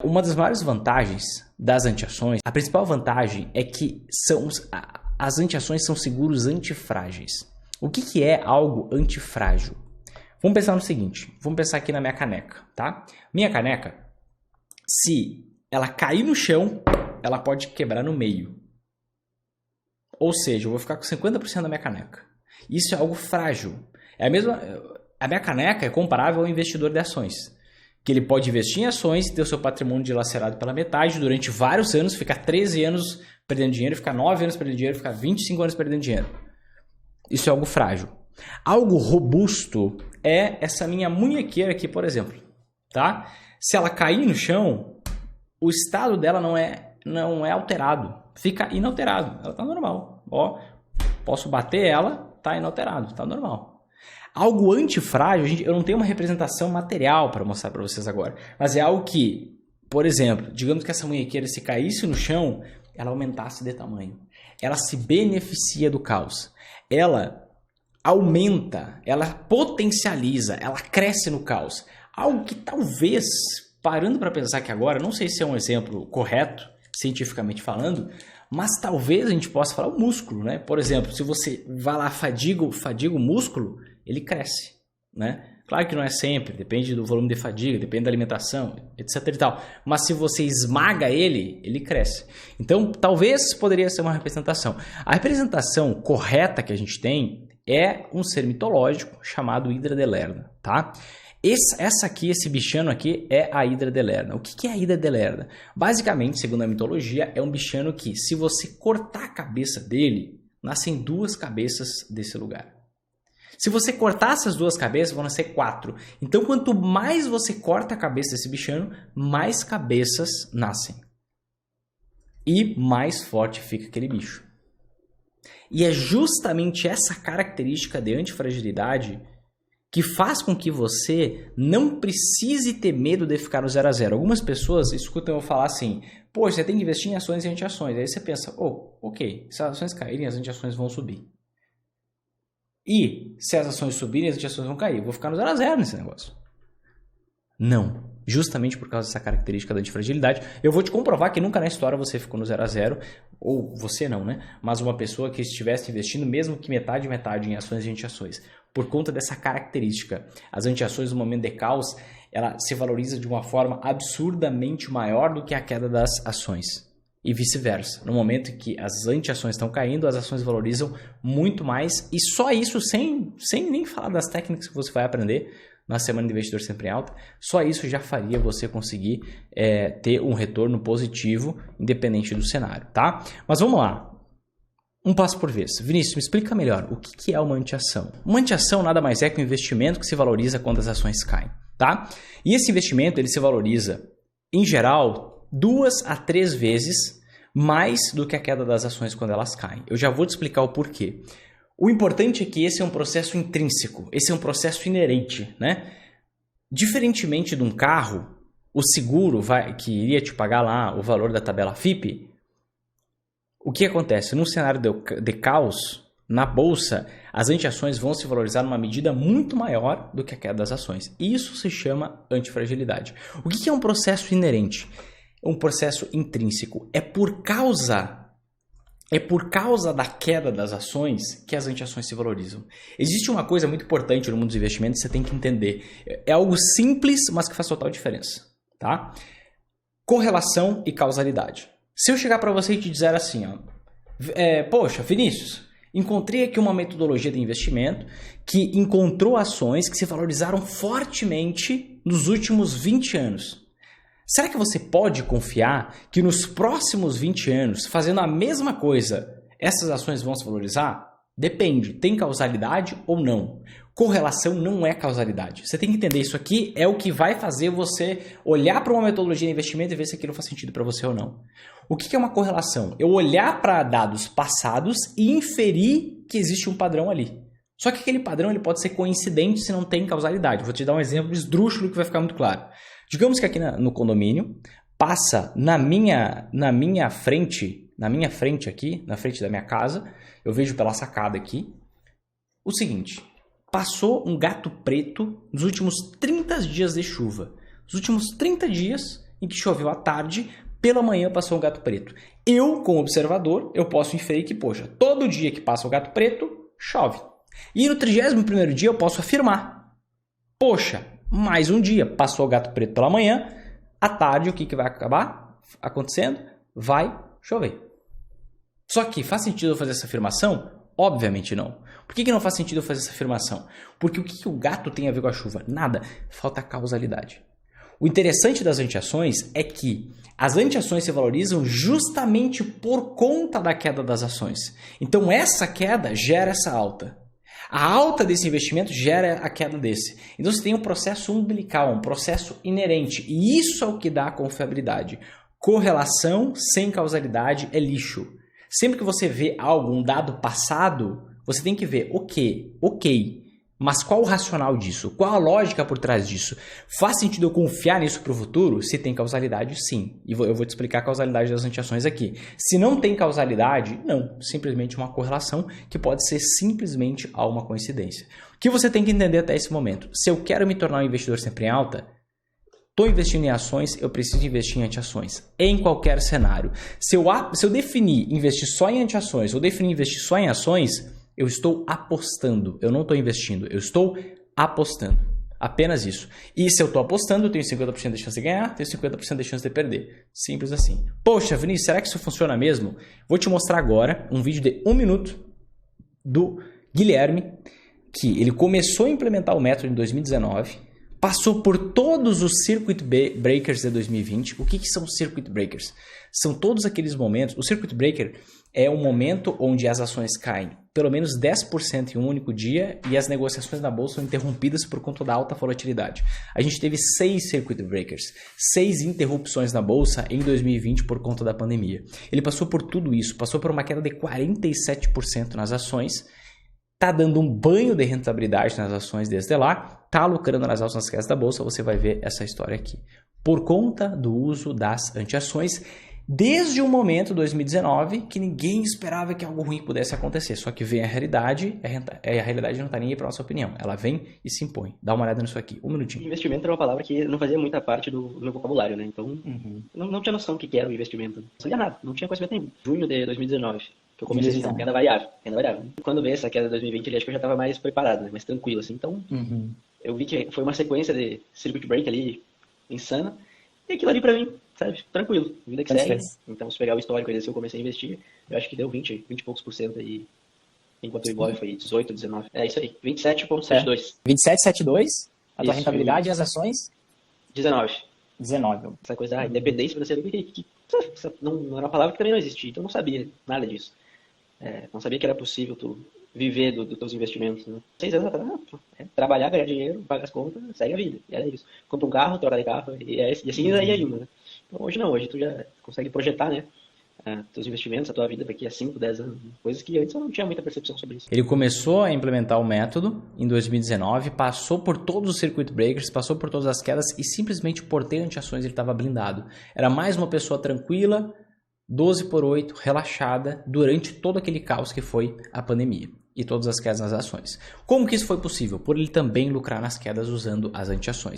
Uma das maiores vantagens das antiações, a principal vantagem é que as antiações são seguros antifrágeis. O que é algo antifrágil? Vamos pensar no seguinte, vamos pensar aqui na minha caneca, tá? Minha caneca, se ela cair no chão, ela pode quebrar no meio. Ou seja, eu vou ficar com 50% da minha caneca. Isso é algo frágil. A minha caneca é comparável ao investidor de ações, que ele pode investir em ações e ter o seu patrimônio dilacerado pela metade durante vários anos, ficar 13 anos perdendo dinheiro, ficar 9 anos perdendo dinheiro, ficar 25 anos perdendo dinheiro. Isso é algo frágil. Algo robusto é essa minha munhequeira aqui, por exemplo. Tá? Se ela cair no chão, o estado dela não é alterado. Fica inalterado. Ela está normal. Ó, posso bater ela, está inalterado, está normal. Algo antifrágil, eu não tenho uma representação material para mostrar para vocês agora. Mas é algo que, por exemplo, digamos que essa munhequeira se caísse no chão, ela aumentasse de tamanho. Ela se beneficia do caos. Ela aumenta, ela potencializa, ela cresce no caos. Algo que talvez, parando para pensar aqui agora, não sei se é um exemplo correto, cientificamente falando, mas talvez a gente possa falar o músculo, né? Por exemplo, se você vai lá, fadiga o músculo, ele cresce, né? Claro que não é sempre, depende do volume de fadiga, depende da alimentação, etc e tal. Mas se você esmaga ele, ele cresce. Então, talvez poderia ser uma representação. A representação correta que a gente tem é um ser mitológico chamado Hidra de Lerna, tá? Esse bichano aqui é a Hidra de Lerna. O que é a Hidra de Lerna? Basicamente, segundo a mitologia, é um bichano que, se você cortar a cabeça dele, nascem 2 cabeças desse lugar. Se você cortar essas 2 cabeças, vão nascer 4. Então, quanto mais você corta a cabeça desse bichano, mais cabeças nascem. E mais forte fica aquele bicho. E é justamente essa característica de antifragilidade que faz com que você não precise ter medo de ficar no 0 a 0. Algumas pessoas escutam eu falar assim, pô, você tem que investir em ações e antiações. Aí você pensa, ok, se as ações caírem, as antiações vão subir. E se as ações subirem, as antiações vão cair. Eu vou ficar no 0 a 0 nesse negócio. Não. Justamente por causa dessa característica da antifragilidade. Eu vou te comprovar que nunca na história você ficou no 0 a 0. Ou você não, né? Mas uma pessoa que estivesse investindo, mesmo que metade em ações e antiações. Por conta dessa característica. As antiações no momento de caos, ela se valoriza de uma forma absurdamente maior do que a queda das ações. E vice-versa. No momento em que as antiações estão caindo, as ações valorizam muito mais. E só isso, sem nem falar das técnicas que você vai aprender na Semana de Investidor Sempre em Alta, só isso já faria você conseguir ter um retorno positivo, independente do cenário, tá? Mas vamos lá. Um passo por vez. Vinícius, me explica melhor. O que é uma antiação? Uma antiação nada mais é que um investimento que se valoriza quando as ações caem, tá? E esse investimento, ele se valoriza, em geral, 2 a 3 vezes mais do que a queda das ações quando elas caem. Eu já vou te explicar o porquê. O importante é que esse é um processo intrínseco, esse é um processo inerente, né? Diferentemente de um carro, o seguro que iria te pagar lá o valor da tabela FIPE, o que acontece? Num cenário de caos, na bolsa, as antiações vão se valorizar numa medida muito maior do que a queda das ações. Isso se chama antifragilidade. O que é um processo inerente? Um processo intrínseco. É por causa da queda das ações que as antiações se valorizam. Existe uma coisa muito importante no mundo dos investimentos que você tem que entender. É algo simples, mas que faz total diferença. Tá? Correlação e causalidade. Se eu chegar para você e te dizer assim, poxa, Vinícius, encontrei aqui uma metodologia de investimento que encontrou ações que se valorizaram fortemente nos últimos 20 anos. Será que você pode confiar que nos próximos 20 anos, fazendo a mesma coisa, essas ações vão se valorizar? Depende. Tem causalidade ou não? Correlação não é causalidade. Você tem que entender isso aqui, é o que vai fazer você olhar para uma metodologia de investimento e ver se aquilo faz sentido para você ou não. O que é uma correlação? Eu olhar para dados passados e inferir que existe um padrão ali. Só que aquele padrão ele pode ser coincidente se não tem causalidade. Vou te dar um exemplo esdrúxulo que vai ficar muito claro. Digamos que aqui no condomínio passa na minha frente aqui, na frente da minha casa, eu vejo pela sacada aqui, o seguinte, passou um gato preto nos últimos 30 dias de chuva. Nos últimos 30 dias em que choveu à tarde, pela manhã passou um gato preto. Eu, como observador, eu posso inferir que, poxa, todo dia que passa o gato preto, chove. E no 31º dia eu posso afirmar, poxa, mais um dia, passou o gato preto pela manhã, à tarde o que vai acabar acontecendo? Vai chover. Só que faz sentido eu fazer essa afirmação? Obviamente não. Por que não faz sentido eu fazer essa afirmação? Porque o que o gato tem a ver com a chuva? Nada. Falta causalidade. O interessante das antiações é que as antiações se valorizam justamente por conta da queda das ações. Então essa queda gera essa alta. A alta desse investimento gera a queda desse. Então você tem um processo umbilical, um processo inerente. E isso é o que dá a confiabilidade. Correlação sem causalidade é lixo. Sempre que você vê algo, um dado passado, você tem que ver, ok, mas qual o racional disso? Qual a lógica por trás disso? Faz sentido eu confiar nisso para o futuro? Se tem causalidade, sim. E eu vou te explicar a causalidade das antiações aqui. Se não tem causalidade, não. Simplesmente uma correlação que pode ser simplesmente uma coincidência. O que você tem que entender até esse momento? Se eu quero me tornar um investidor sempre em alta, estou investindo em ações, eu preciso investir em antiações. Em qualquer cenário. Se eu definir investir só em antiações ou definir investir só em ações, eu estou apostando. Eu não estou investindo, eu estou apostando. Apenas isso. E se eu estou apostando, eu tenho 50% de chance de ganhar, tenho 50% de chance de perder. Simples assim. Poxa, Vinícius, será que isso funciona mesmo? Vou te mostrar agora um vídeo de 1 minuto do Guilherme, que ele começou a implementar o método em 2019, passou por todos os Circuit Breakers de 2020. O que são Circuit Breakers? São todos aqueles momentos... O Circuit Breaker é um momento onde as ações caem pelo menos 10% em um único dia e as negociações na bolsa são interrompidas por conta da alta volatilidade. A gente teve 6 Circuit Breakers, 6 interrupções na bolsa em 2020 por conta da pandemia. Ele passou por tudo isso, passou por uma queda de 47% nas ações, está dando um banho de rentabilidade nas ações desde lá, está lucrando nas altas quedas da bolsa, você vai ver essa história aqui. Por conta do uso das antiações, desde o momento 2019, que ninguém esperava que algo ruim pudesse acontecer. Só que vem a realidade, a realidade não está nem aí para nossa opinião. Ela vem e se impõe. Dá uma olhada nisso aqui, 1 minutinho. Investimento era uma palavra que não fazia muita parte do meu vocabulário, né? Então, não tinha noção do que era o investimento. Não sabia nada, não tinha conhecimento nenhum. Junho de 2019. Que eu comecei assim, queda variável. Quando veio essa queda de 2020, acho que eu já estava mais preparado, né? Mais tranquilo, assim. Então, eu vi que foi uma sequência de circuit break ali, insana. E aquilo ali pra mim, sabe? Tranquilo. Vida que segue. Então, se pegar o histórico aí, se eu comecei a investir, eu acho que deu 20 e poucos % aí. Enquanto o Ibov foi 18, 19. É isso aí. 27,72. 27,72? A tua Isso, rentabilidade e as ações? 19. 19. Essa coisa da independência financeira que não era uma palavra que também não existia. Então, eu não sabia nada disso. Não sabia que era possível tu viver dos teus investimentos, né? 6 anos atrás, trabalhar, ganhar dinheiro, pagar as contas, segue a vida. E era isso. Compra um carro, troca de carro, e assim ia indo, né? Então, hoje não, hoje tu já consegue projetar, né? Teus investimentos, a tua vida daqui a 5, 10 anos. Coisas que antes eu não tinha muita percepção sobre isso. Ele começou a implementar o método em 2019, passou por todos os circuit breakers, passou por todas as quedas e simplesmente por ter antiações ele estava blindado. Era mais uma pessoa tranquila, 12/8, relaxada, durante todo aquele caos que foi a pandemia e todas as quedas nas ações. Como que isso foi possível? Por ele também lucrar nas quedas usando as antiações.